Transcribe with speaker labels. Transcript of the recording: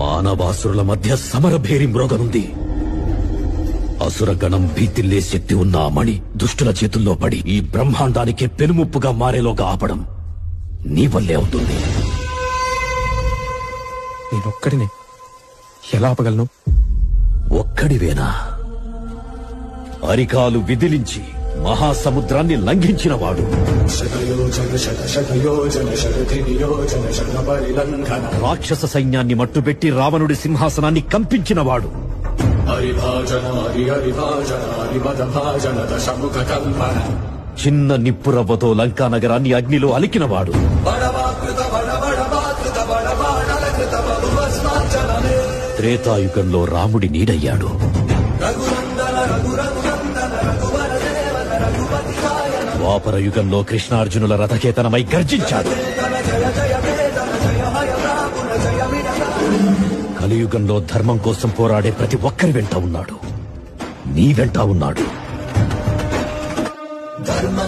Speaker 1: మానవాసురుల మధ్య సమరభేరి మ్రోగనుంది. అసురగణం భీతిల్లే శక్తి ఉన్న ఆ మణి దుష్టుల చేతుల్లో పడి ఈ బ్రహ్మాండానికే పెనుముప్పుగా మారేలోగా ఆపడం నీ వల్లే అవుతుంది.
Speaker 2: నేనొక్కడినే ఎలా ఆపగలను?
Speaker 1: ఒక్కడివేనా? అరికాలు విదిలించి మహాసముద్రాన్ని లంఘించినవాడు, రాక్షస సైన్యాన్ని మట్టుబెట్టి రావణుడి సింహాసనాన్ని కంపించినవాడు, చిన్న నిప్పురవ్వతో లంకా నగరాన్ని అగ్నిలో అలికినవాడు, త్రేతాయుగంలో రాముడి నీడయ్యాడు, ద్వాపర యుగంలో కృష్ణార్జునుల రథకేతనమై గర్జించాడు, కలియుగంలో ధర్మం కోసం పోరాడే ప్రతి ఒక్కరి వెంట ఉన్నాడు. నీ వెంట ఉన్నాడు. ధర్మ